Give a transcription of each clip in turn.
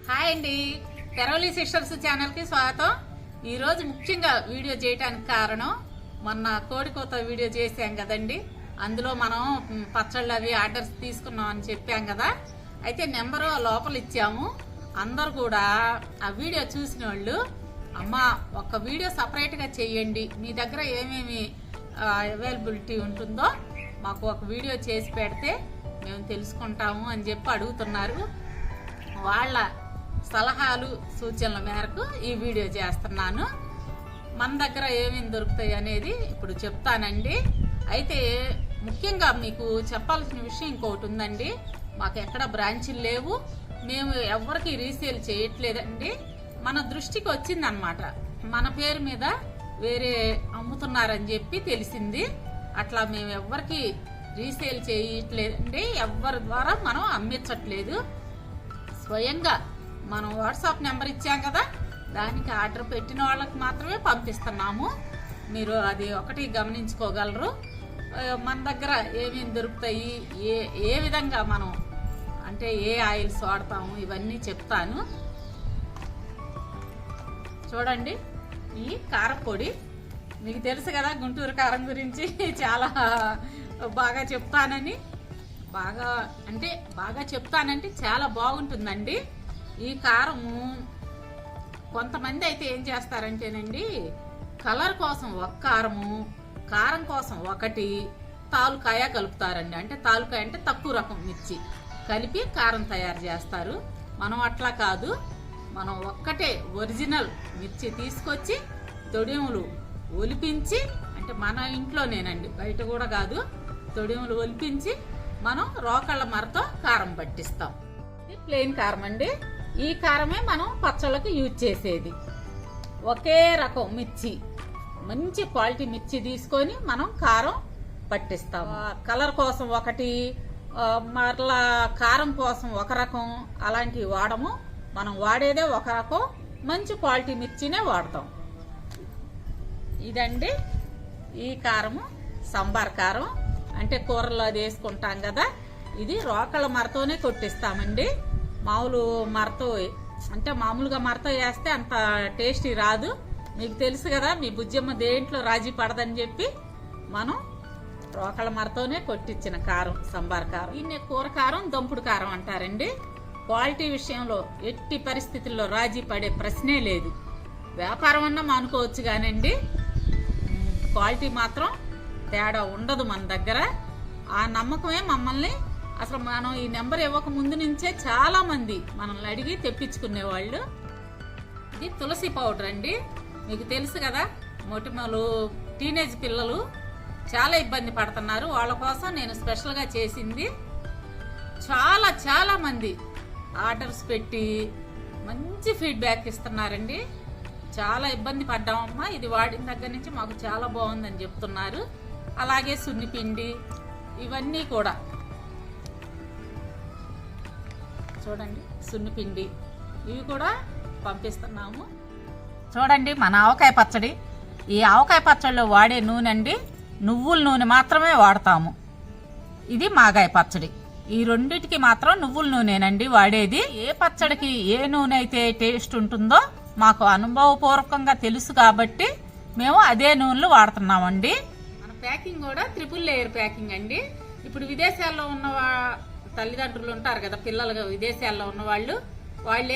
Hi అండి, తెరవలి sisters ఛానల్కి స్వాగతం. ఈరోజు ముఖ్యంగా వీడియో చేయడానికి కారణం, మొన్న కోడికోత వీడియో చేసాం కదండి. అందులో మనం పచ్చళ్ళు అవి ఆర్డర్స్ తీసుకున్నాం అని చెప్పాం కదా. అయితే నెంబరు లోపల ఇచ్చాము. అందరు కూడా ఆ వీడియో చూసిన వాళ్ళు, అమ్మ ఒక వీడియో సపరేట్గా చెయ్యండి, మీ దగ్గర ఏమేమి అవైలబిలిటీ ఉంటుందో మాకు ఒక వీడియో చేసి పెడితే మేము తెలుసుకుంటాము అని చెప్పి అడుగుతున్నారు. వాళ్ళ సలహాలు సూచనల మేరకు ఈ వీడియో చేస్తున్నాను. మన దగ్గర ఏమేమి దొరుకుతాయి అనేది ఇప్పుడు చెప్తానండి. అయితే ముఖ్యంగా మీకు చెప్పాల్సిన విషయం ఇంకొకటి ఉందండి. మాకు ఎక్కడ బ్రాంచీలు లేవు, మేము ఎవరికి రీసేల్ చేయట్లేదండి. మన దృష్టికి వచ్చిందనమాట, మన పేరు మీద వేరే అమ్ముతున్నారని చెప్పి తెలిసింది. అట్లా మేము ఎవరికి రీసేల్ చేయట్లేదండి, ఎవరి ద్వారా మనం అమ్మించట్లేదు. స్వయంగా మనం వాట్సాప్ నెంబర్ ఇచ్చాం కదా, దానికి ఆర్డర్ పెట్టిన వాళ్ళకి మాత్రమే పంపిస్తున్నాము. మీరు అది ఒకటి గమనించుకోగలరు. మన దగ్గర ఏమేమి దొరుకుతాయి, ఏ విధంగా మనం అంటే ఏ ఆయిల్స్ వాడతాము ఇవన్నీ చెప్తాను. చూడండి, ఈ కారపొడి మీకు తెలుసు కదా, గుంటూరు కారం గురించి చాలా బాగా చెప్తానంటే చాలా బాగుంటుందండి. ఈ కారము కొంతమంది అయితే ఏం చేస్తారంటేనండి, కలర్ కోసం ఒక కారము, కారం కోసం ఒకటి, తాలుకాయ కలుపుతారండి. అంటే తాలుకాయ అంటే తక్కువ రకం మిర్చి కలిపి కారం తయారు చేస్తారు. మనం అట్లా కాదు, మనం ఒక్కటే ఒరిజినల్ మిర్చి తీసుకొచ్చి తొడిములు ఒలిపించి, అంటే మన ఇంట్లోనేనండి, బయట కూడా కాదు, తొడిములు ఒలిపించి మనం రోకళ్ళ మరతో కారం పట్టిస్తాం. ఇది ప్లెయిన్ కారం అండి. ఈ కారమే మనం పచ్చళ్ళకి యూజ్ చేసేది. ఒకే రకం మిర్చి, మంచి క్వాలిటీ మిర్చి తీసుకొని మనం కారం పట్టిస్తాం. కలర్ కోసం ఒకటి, మరలా కారం కోసం ఒక రకం, అలాంటివి వాడము. మనం వాడేదే ఒక రకం మంచి క్వాలిటీ మిర్చినే వాడతాం. ఇదండి ఈ కారము, సంబార్ కారం, అంటే కూరలో అది వేసుకుంటాం కదా. ఇది రోకళ్ళ మరతోనే కొట్టిస్తామండి. మామూలు మరతో అంటే మామూలుగా మరతో వేస్తే అంత టేస్టీ రాదు. మీకు తెలుసు కదా, మీ బుజ్జమ్మ దేంట్లో రాజీ పడదని చెప్పి మనం రోకళ్ళ మరతోనే కొట్టించిన కారం సంబార్ కారం. దీన్ని కూర కారం, దంపుడు కారం అంటారండి. క్వాలిటీ విషయంలో ఎట్టి పరిస్థితుల్లో రాజీ పడే ప్రశ్నే లేదు. వ్యాపారం అన్నా మానుకోవచ్చు కానండి, క్వాలిటీ మాత్రం తేడా ఉండదు మన దగ్గర. ఆ నమ్మకమే మమ్మల్ని, అసలు మనం ఈ నెంబర్ ఇవ్వక ముందు నుంచే చాలా మంది మనల్ని అడిగి తెప్పించుకునేవాళ్ళు. ఇది తులసి పౌడర్ అండి. మీకు తెలుసు కదా, మొటిమలు టీనేజ్ పిల్లలు చాలా ఇబ్బంది పడుతున్నారు. వాళ్ళ కోసం నేను స్పెషల్గా చేసింది. చాలా మంది ఆర్డర్స్ పెట్టి మంచి ఫీడ్బ్యాక్ ఇస్తున్నారండి. చాలా ఇబ్బంది పడ్డామమ్మా, ఇది వాడిన దగ్గర నుంచి మాకు చాలా బాగుందని చెప్తున్నారు. అలాగే సున్నిపిండి, ఇవన్నీ కూడా చూడండి, సున్నిపిండి ఇవి కూడా పంపిస్తున్నాము. చూడండి మన ఆవకాయ పచ్చడి. ఈ ఆవకాయ పచ్చడిలో వాడే నూనె అండి, నువ్వుల నూనె మాత్రమే వాడతాము. ఇది మాగాయ పచ్చడి. ఈ రెండిటికి మాత్రం నువ్వుల నూనెనండి వాడేది. ఏ పచ్చడికి ఏ నూనె అయితే టేస్ట్ ఉంటుందో మాకు అనుభవపూర్వకంగా తెలుసు కాబట్టి మేము అదే నూనెలు వాడుతున్నామండి. మన ప్యాకింగ్ కూడా 3 లేయర్ ప్యాకింగ్ అండి. ఇప్పుడు విదేశాల్లో ఉన్న తల్లిదండ్రులు ఉంటారు కదా, పిల్లలు విదేశాల్లో ఉన్న వాళ్ళు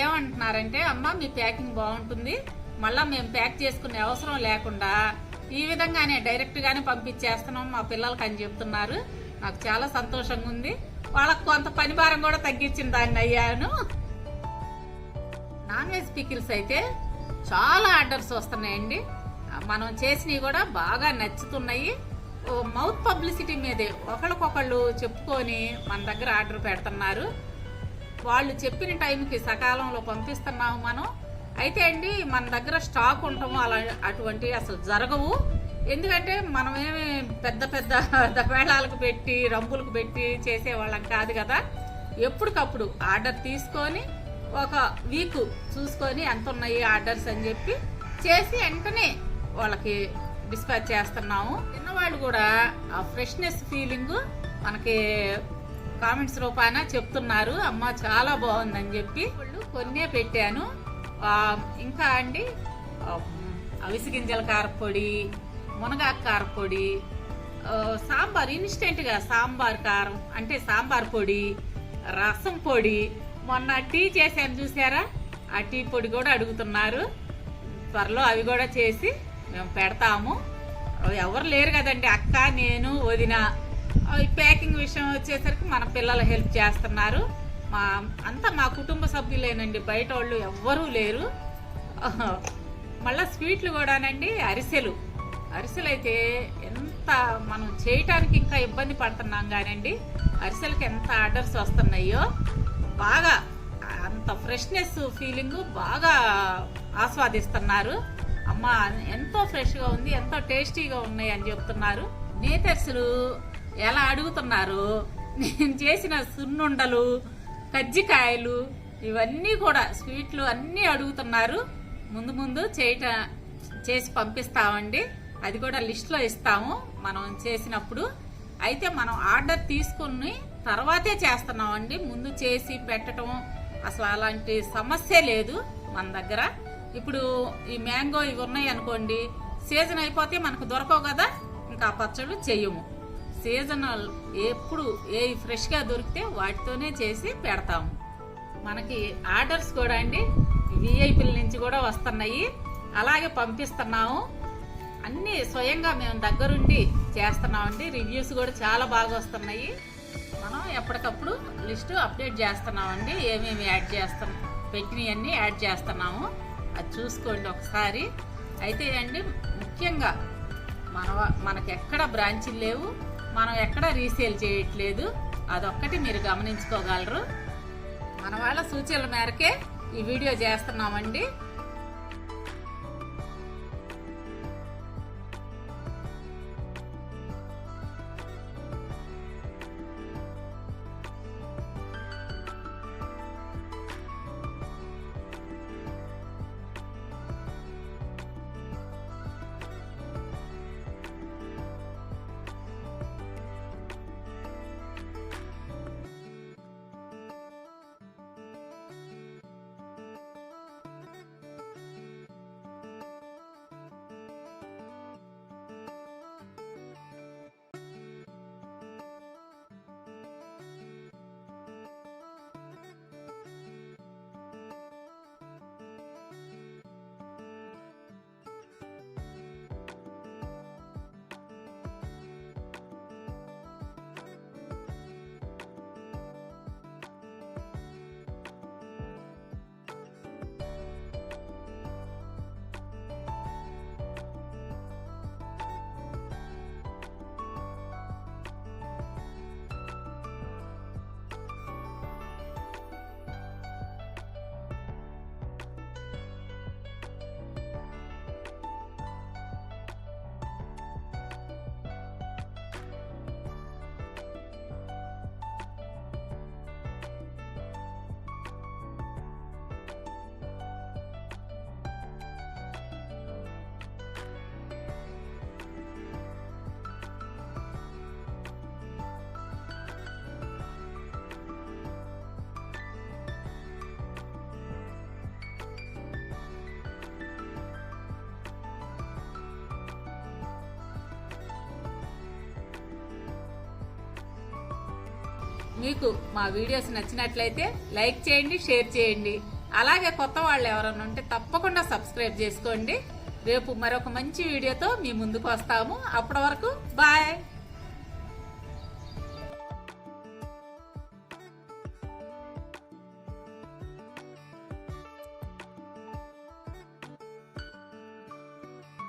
ఏమంటున్నారంటే, అమ్మ మీ ప్యాకింగ్ బాగుంటుంది, మళ్ళీ మేము ప్యాక్ చేసుకునే అవసరం లేకుండా ఈ విధంగానే డైరెక్ట్ గానే పంపించేస్తున్నాం మా పిల్లలకి అని చెప్తున్నారు. నాకు చాలా సంతోషంగా ఉంది. వాళ్ళకు కొంత పని భారం కూడా తగ్గించిన దాన్ని అయ్యాను. నాన్ వెజ్ పికిల్స్ అయితే చాలా ఆర్డర్స్ వస్తున్నాయండి. మనం చేసినవి కూడా బాగా నచ్చుతున్నాయి. మౌత్ పబ్లిసిటీ మీదే ఒకళ్ళకొకళ్ళు చెప్పుకొని మన దగ్గర ఆర్డర్ పెడుతున్నారు. వాళ్ళు చెప్పిన టైంకి సకాలంలో పంపిస్తున్నాము మనం. అయితే అండి, మన దగ్గర స్టాక్ ఉండటము అటువంటి అసలు జరగవు. ఎందుకంటే మనమేమి పెద్ద దవేళాలకు పెట్టి రంపులకు పెట్టి చేసేవాళ్ళం కాదు కదా. ఎప్పటికప్పుడు ఆర్డర్ తీసుకొని ఒక వీక్ చూసుకొని ఎంత ఉన్నాయి ఆర్డర్స్ అని చెప్పి చేసి వెంటనే వాళ్ళకి డిస్పాచ్ చేస్తున్నాము. తిన్నవాళ్ళు కూడా ఆ ఫ్రెష్నెస్ ఫీలింగ్ మనకి కామెంట్స్ రూపాన చెప్తున్నారు, అమ్మ చాలా బాగుందని చెప్పి. కొన్నే పెట్టాను. ఇంకా అండి అవిసి గింజల కారపొడి, మునగాకు కారపొడి, సాంబార్ ఇన్స్టెంట్గా సాంబార్ కారం అంటే సాంబార్ పొడి, రసం పొడి, మొన్న టీ చేశాను చూసారా, ఆ టీ పొడి కూడా అడుగుతున్నారు. త్వరలో అవి కూడా చేసి మేము పెడతాము. ఎవరు లేరు కదండి, అక్క నేను వదిన. ఈ ప్యాకింగ్ విషయం వచ్చేసరికి మన పిల్లలు హెల్ప్ చేస్తున్నారు. అంతా మా కుటుంబ సభ్యులేనండి, బయట వాళ్ళు ఎవ్వరూ లేరు. మళ్ళీ స్వీట్లు కూడానండి, అరిసెలు అయితే ఎంత మనం చేయటానికి ఇంకా ఇబ్బంది పడుతున్నాం కానండి, అరిసెలకి ఎంత ఆర్డర్స్ వస్తున్నాయో. బాగా అంత ఫ్రెష్నెస్ ఫీలింగ్ బాగా ఆస్వాదిస్తున్నారు. అమ్మ ఎంతో ఫ్రెష్గా ఉంది, ఎంతో టేస్టీగా ఉన్నాయి అని చెప్తున్నారు. నేతర్సులు ఎలా అడుగుతున్నారు, నేను చేసిన సున్నుండలు, కజ్జికాయలు, ఇవన్నీ కూడా స్వీట్లు అన్నీ అడుగుతున్నారు. ముందు చేసి పంపిస్తామండి, అది కూడా లిస్ట్లో ఇస్తాము మనం చేసినప్పుడు. అయితే మనం ఆర్డర్ తీసుకుని తర్వాతే చేస్తున్నామండి, ముందు చేసి పెట్టడం అసలు అలాంటి సమస్య లేదు మన దగ్గర. ఇప్పుడు ఈ మ్యాంగో ఇవి ఉన్నాయి అనుకోండి, సీజన్ అయిపోతే మనకు దొరకవు కదా, ఇంకా పచ్చళ్ళు చెయ్యము. సీజనల్ ఎప్పుడు ఏ ఫ్రెష్గా దొరికితే వాటితోనే చేసి పెడతాము. మనకి ఆర్డర్స్ కూడా అండి విఐపీల నుంచి కూడా వస్తున్నాయి, అలాగే పంపిస్తున్నాము. అన్నీ స్వయంగా మేము దగ్గరుండి చేస్తున్నామండి. రివ్యూస్ కూడా చాలా బాగా వస్తున్నాయి. మనం ఎప్పటికప్పుడు లిస్టు అప్డేట్ చేస్తున్నామండి, ఏమేమి యాడ్ చేస్తాం, పెట్టినవన్నీ యాడ్ చేస్తున్నాము. అది చూసుకోండి ఒకసారి. అయితే అండి ముఖ్యంగా మనకి ఎక్కడ బ్రాంచీలు లేవు, మనం ఎక్కడ రీసేల్ చేయట్లేదు, అదొక్కటి మీరు గమనించుకోగలరు. మన వాళ్ళ సూచనల మేరకే ఈ వీడియో చేస్తున్నామండి. మీకు మా వీడియోస్ నచ్చినట్లయితే లైక్ చేయండి, షేర్ చేయండి. అలాగే కొత్త వాళ్ళు ఎవరైనా ఉంటే తప్పకుండా సబ్స్క్రైబ్ చేసుకోండి. రేపు మరొక మంచి వీడియోతో మీ ముందుకు వస్తాము. అప్పటి వరకు బాయ్.